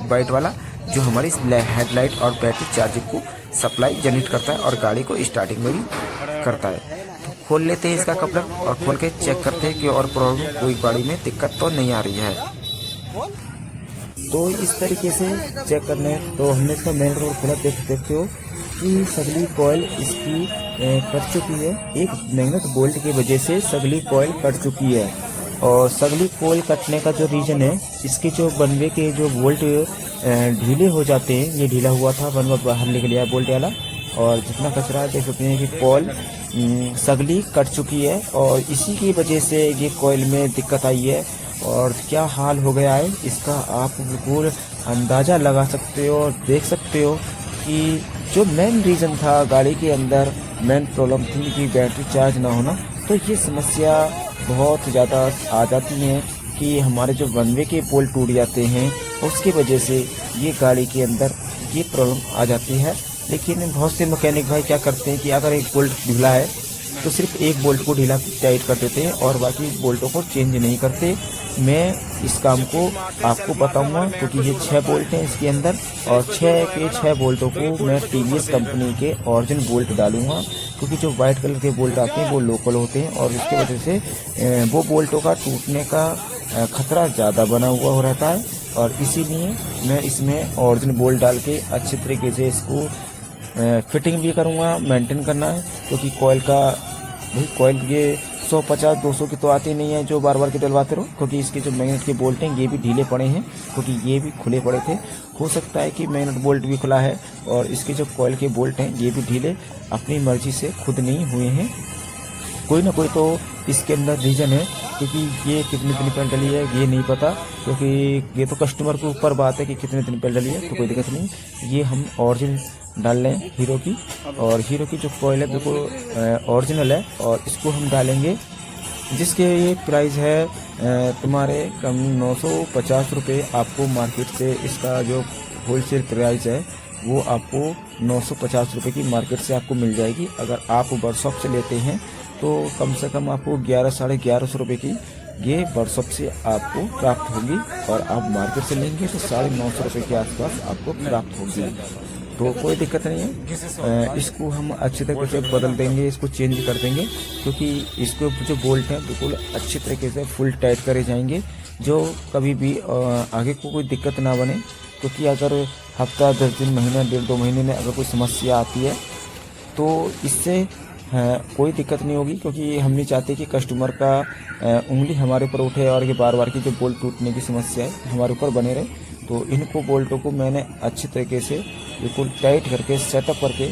[SPEAKER 2] वाइट वाला जो हमारी हेडलाइट और बैटरी चार्जिंग को सप्लाई जनरेट करता है और गाड़ी को स्टार्टिंग में भी करता है। तो खोल लेते हैं इसका कपलर और खोल के चेक करते हैं कि और प्रॉब्लम कोई गाड़ी में दिक्कत तो नहीं आ रही है। तो इस तरीके से चेक करने तो हमने इसका मेन रोड खोला, देखते हो कि सगली कॉइल इसकी कट चुकी है। एक मैग्नेट बोल्ट की वजह से सगली कॉइल कट चुकी है, और सगली कॉइल कटने का जो रीजन है, इसके जो बनवे के जो बोल्ट ढीले हो जाते हैं, ये ढीला हुआ था, बनवा बाहर निकल गया बोल्ट वाला, और जितना कचरा देख सकते हैं कि कॉइल सगली कट चुकी है और इसी की वजह से ये कॉइल में दिक्कत आई है। और क्या हाल हो गया है इसका आप बिल्कुल अंदाज़ा लगा सकते हो और देख सकते हो कि जो मेन रीज़न था गाड़ी के अंदर, मेन प्रॉब्लम थी कि बैटरी चार्ज ना होना, तो ये समस्या बहुत ज़्यादा आ जाती है कि हमारे जो बनवे के पोल टूट जाते हैं, उसकी वजह से ये गाड़ी के अंदर ये प्रॉब्लम आ जाती है। लेकिन बहुत से मैकेनिक भाई क्या करते हैं कि अगर एक बोल्ट ढीला है तो सिर्फ एक बोल्ट को ढीला टाइट कर देते हैं और बाकी बोल्टों को चेंज नहीं करते। मैं इस काम को आपको बताऊंगा, क्योंकि ये 6 बोल्ट हैं इसके अंदर, और 6 के 6 बोल्टों को मैं TVS कंपनी के ओरिजिनल बोल्ट डालूंगा, क्योंकि जो वाइट कलर के बोल्ट आते हैं वो लोकल होते हैं और इसकी वजह से वो बोल्टों का टूटने का खतरा ज़्यादा बना हुआ हो रहता है। और इसीलिए मैं इसमें ओरिजिनल बोल्ट डाल के अच्छे तरीके से इसको फिटिंग भी करूँगा, मेंटेन करना है, क्योंकि कॉइल ये 150-200 की तो आती नहीं है जो बार बार के डलवाते रहो, क्योंकि इसके जो मैग्नेट के बोल्ट हैं ये भी ढीले पड़े हैं, क्योंकि ये भी खुले पड़े थे। हो सकता है कि मैग्नेट बोल्ट भी खुला है और इसके जो कॉइल के बोल्ट हैं ये भी ढीले अपनी मर्जी से खुद नहीं हुए हैं। कोई ना कोई तो इसके अंदर रीज़न है, क्योंकि ये कितने दिन पहले डली है ये नहीं पता, क्योंकि ये तो कस्टमर के ऊपर बात है कि कितने दिन पहले डली है, तो कोई दिक्कत नहीं। ये हम ओरिजिनल डाल लें हीरो की, और हीरो की जो कॉइल है बिल्कुल ओरिजिनल है, और इसको हम डालेंगे, जिसके ये प्राइस है तुम्हारे कम 950 रुपये। आपको मार्केट से इसका जो होलसेल प्राइस है वो आपको 950 रुपये की मार्केट से आपको मिल जाएगी। अगर आप वर्कशॉप से लेते हैं तो कम से कम आपको 1100-1150 रुपये की ये वर्कशॉप से आपको प्राप्त होगी, और आप मार्केट से लेंगे तो 950 रुपये के आसपास आपको प्राप्त होगी। तो कोई दिक्कत नहीं है, इसको हम अच्छे तरीके से बदल देंगे, इसको चेंज कर देंगे, क्योंकि इसको जो बोल्ट हैं बिल्कुल अच्छे तरीके से फुल टाइट करे जाएंगे, जो कभी भी आगे को कोई दिक्कत ना बने। क्योंकि अगर हफ्ता 10 दिन, महीना, 1.5-2 महीने में अगर कोई समस्या आती है तो इससे कोई दिक्कत नहीं होगी, क्योंकि हम नहीं चाहते कि कस्टमर का उंगली हमारे ऊपर उठे और ये बार बार की जो बोल्ट टूटने की समस्या है हमारे ऊपर बने रहे। तो इनको बोल्टों को मैंने अच्छी तरीके से बिल्कुल टाइट करके सेटअप करके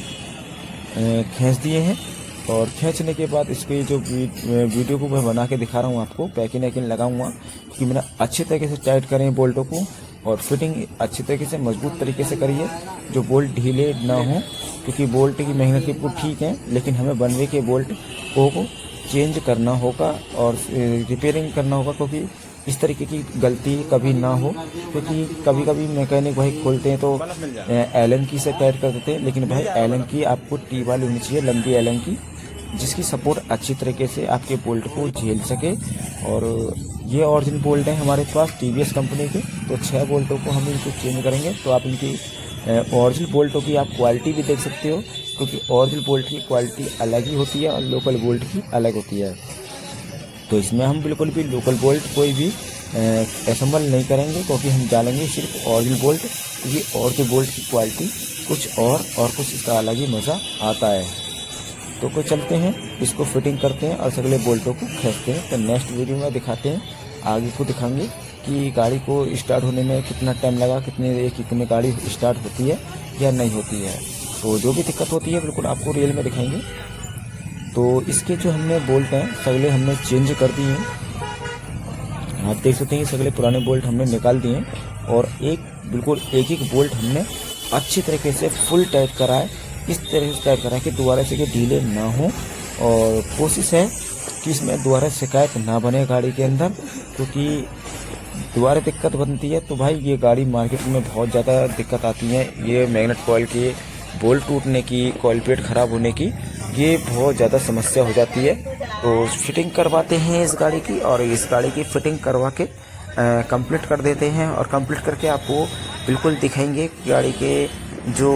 [SPEAKER 2] खींच दिए हैं। और खींचने के बाद इसकी जो वीडियो को मैं बना के दिखा रहा हूँ आपको, पैकिंग वैकिंग लगाऊंगा कि मैंने अच्छी तरीके से टाइट करें बोल्टों को और फिटिंग अच्छी तरीके से मजबूत तरीके से करिए, जो बोल्ट ढीले ना हो, क्योंकि बोल्ट की मेहनत की वो ठीक है, लेकिन हमें बनवे के बोल्ट को चेंज करना होगा और रिपेयरिंग करना होगा, क्योंकि इस तरीके की गलती कभी ना हो। क्योंकि कभी कभी मैकेनिक भाई खोलते हैं तो एलन की से टाइट कर देते हैं, लेकिन भाई एलन की आपको टी वाली होनी चाहिए, लंबी एलन की, जिसकी सपोर्ट अच्छी तरीके से आपके बोल्ट को झेल सके। और ये ओरिजिनल बोल्ट हैं हमारे पास टीवीएस कंपनी के, तो 6 बोल्टों को हम इनको चेंज करेंगे। तो आप इनकी ओरिजिनल बोल्टों की आप क्वालिटी भी देख सकते हो, क्योंकि ओरिजिनल बोल्ट की क्वालिटी अलग ही होती है और लोकल बोल्ट की अलग होती है। तो इसमें हम बिल्कुल भी लोकल बोल्ट कोई भी असेंबल नहीं करेंगे, क्योंकि हम डालेंगे सिर्फ ओरिजिनल बोल्ट, क्योंकि ओरिजिनल बोल्ट की क्वालिटी कुछ और कुछ इसका अलग ही मज़ा आता है। तो कोई चलते हैं, इसको फिटिंग करते हैं और सगले बोल्टों को खींचते हैं। तो नेक्स्ट वीडियो में दिखाते हैं, आगे को दिखाएंगे कि गाड़ी को स्टार्ट होने में कितना टाइम लगा, कितनी गाड़ी स्टार्ट होती है या नहीं होती है। तो जो भी दिक्कत होती है बिल्कुल आपको रियल में दिखाएंगे। तो इसके जो हमने बोल्ट हैं सगले हमने चेंज कर दिए हैं, आप देख सकते हैं सगले पुराने बोल्ट हमने निकाल दिए हैं और बिल्कुल एक बोल्ट हमने अच्छी तरीके से फुल टाइट करा है। इस तरह से टाइट करा है कि दोबारा से ढीले ना हो, और कोशिश है कि इसमें दोबारा शिकायत ना बने गाड़ी के अंदर, क्योंकि दोबारा दिक्कत बनती है तो भाई ये गाड़ी मार्केट में बहुत ज़्यादा दिक्कत आती है। ये मैग्नेट कॉइल की बोल्ट टूटने की, कॉइल प्लेट ख़राब होने की, ये बहुत ज़्यादा समस्या हो जाती है। तो फिटिंग करवाते हैं इस गाड़ी की, और इस गाड़ी की फिटिंग करवा के कंप्लीट कर देते हैं, और कंप्लीट करके आपको बिल्कुल दिखाएंगे कि गाड़ी के जो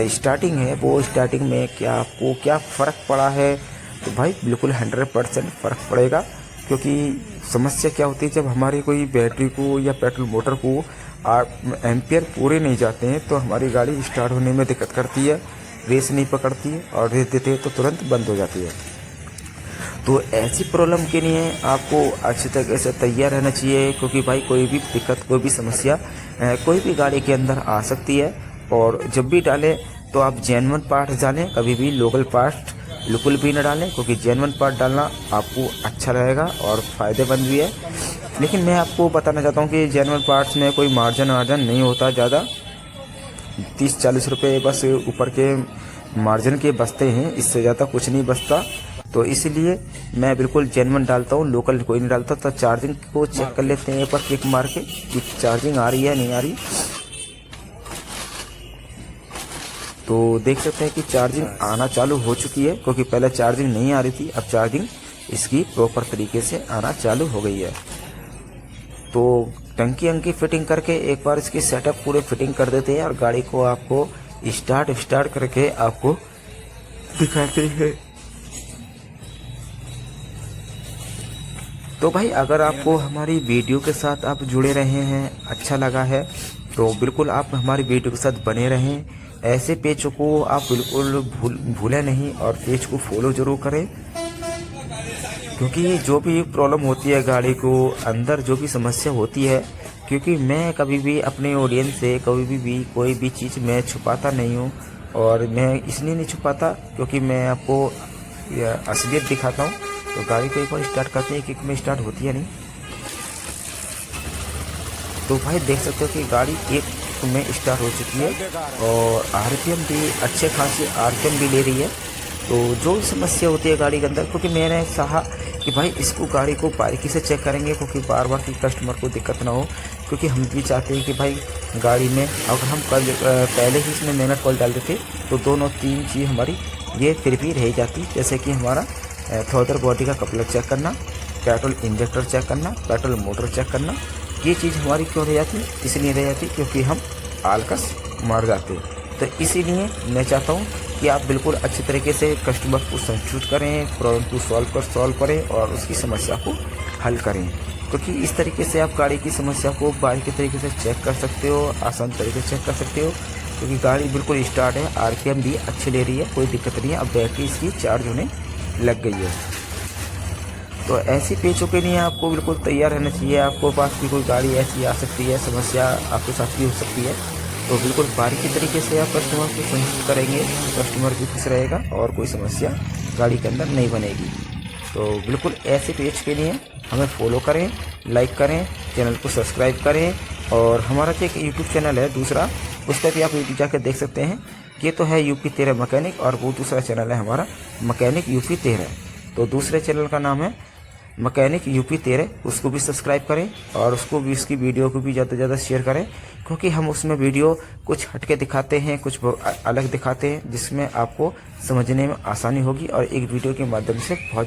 [SPEAKER 2] स्टार्टिंग है वो स्टार्टिंग में आपको क्या फ़र्क पड़ा है। तो भाई बिल्कुल 100% फ़र्क पड़ेगा, क्योंकि समस्या क्या होती है जब हमारी कोई बैटरी को या पेट्रोल मोटर को एम्पियर पूरे नहीं जाते हैं तो हमारी गाड़ी स्टार्ट होने में दिक्कत करती है, रेस नहीं पकड़ती है, और रेस देते हैं तो तुरंत बंद हो जाती है। तो ऐसी प्रॉब्लम के लिए आपको अच्छी तरीके से तैयार रहना चाहिए, क्योंकि भाई कोई भी दिक्कत, कोई भी समस्या कोई भी गाड़ी के अंदर आ सकती है। और जब भी डालें तो आप जेन्युइन पार्ट डालें, कभी भी लोकल पार्ट बिल्कुल भी न डालें, क्योंकि जेन्युइन पार्ट डालना आपको अच्छा रहेगा और फ़ायदेमंद भी है। लेकिन मैं आपको बताना चाहता हूँ कि जेन्युइन पार्ट्स में कोई मार्जिन नहीं होता ज़्यादा, 30-40 रुपये बस ऊपर के मार्जिन के बचते हैं, इससे ज़्यादा कुछ नहीं बचता। तो इसलिए मैं बिल्कुल जेन्युइन डालता हूँ, लोकल कोई नहीं डालता। तो चार्जिंग को चेक कर लेते हैं एक बार किक मार के कि चार्जिंग आ रही है नहीं आ रही। तो देख सकते हैं कि चार्जिंग आना चालू हो चुकी है, क्योंकि पहले चार्जिंग नहीं आ रही थी, अब चार्जिंग इसकी प्रॉपर तरीके से आना चालू हो गई है। तो टंकी फिटिंग करके एक बार इसकी सेटअप पूरे फिटिंग कर देते हैं और गाड़ी को आपको स्टार्ट करके आपको दिखाते हैं। तो भाई अगर आपको हमारी वीडियो के साथ आप जुड़े रहे हैं, अच्छा लगा है, तो बिल्कुल आप हमारी वीडियो के साथ बने रहें। ऐसे पेज को आप बिल्कुल भूलें नहीं और पेज को फॉलो जरूर करें, क्योंकि जो भी प्रॉब्लम होती है गाड़ी को अंदर, जो भी समस्या होती है, क्योंकि मैं कभी भी अपने ऑडियंस से कभी भी कोई भी चीज़ मैं छुपाता नहीं हूँ। और मैं इसलिए नहीं छुपाता क्योंकि मैं आपको असलियत दिखाता हूँ। तो गाड़ी को एक बार स्टार्ट करते हैं, किक में स्टार्ट होती है नहीं। तो भाई देख सकते हो कि गाड़ी एक में स्टार्ट हो चुकी है और आरपीएम भी अच्छे खासे आरपीएम भी ले रही है। तो जो समस्या होती है गाड़ी के अंदर, क्योंकि मैंने कहा कि भाई इसको गाड़ी को बारीकी से चेक करेंगे, क्योंकि बार बार की कस्टमर को दिक्कत ना हो, क्योंकि हम भी चाहते हैं कि भाई गाड़ी में अगर हम पहले ही इसमें मेहनत कॉल डाल देते तो 2-3 चीज़ हमारी ये फिर भी रह जाती, जैसे कि हमारा थ्रोटल बॉडी का कपलर चेक करना, पेट्रोल इंजेक्टर चेक करना, पेट्रोल मोटर चेक करना। ये चीज़ हमारी क्यों रह जाती, इसलिए रह जाती क्योंकि हम आलकस मार जाते। तो इसीलिए मैं चाहता हूँ कि आप बिल्कुल अच्छे तरीके से कस्टमर को संतुष्ट करें, प्रॉब्लम को सॉल्व करें और उसकी समस्या को हल करें, क्योंकि इस तरीके से आप गाड़ी की समस्या को बारीकी तरीके से चेक कर सकते हो, आसान तरीके से चेक कर सकते हो क्योंकि गाड़ी बिल्कुल स्टार्ट है, आरपीएम भी अच्छी ले रही है, कोई दिक्कत नहीं है। अब बैटरी इसकी चार्ज होने लग गई है। तो ऐसी पेचों के लिए आपको बिल्कुल तैयार रहना चाहिए। आपको पास भी कोई गाड़ी ऐसी आ सकती है, समस्या आपके साथ भी हो सकती है, तो बिल्कुल बारीकी तरीके से आप कस्टमर को सुनिश्चित करेंगे, कस्टमर भी खुश रहेगा और कोई समस्या गाड़ी के अंदर नहीं बनेगी। तो बिल्कुल ऐसे पेज के लिए हमें फॉलो करें, लाइक करें, चैनल को सब्सक्राइब करें। और हमारा जो एक यूट्यूब चैनल है दूसरा, उस पर भी आप जाकर देख सकते हैं। ये तो है यूपी 13 मैकेनिक, और वो दूसरा चैनल है हमारा मैकेनिक यूपी 13। तो दूसरे चैनल का नाम है मैकेनिक यूपी 13, उसको भी सब्सक्राइब करें और उसको भी, उसकी वीडियो को भी ज़्यादा से ज़्यादा शेयर करें, क्योंकि हम उसमें वीडियो कुछ हटके दिखाते हैं, कुछ अलग दिखाते हैं, जिसमें आपको समझने में आसानी होगी और एक वीडियो के माध्यम से बहुत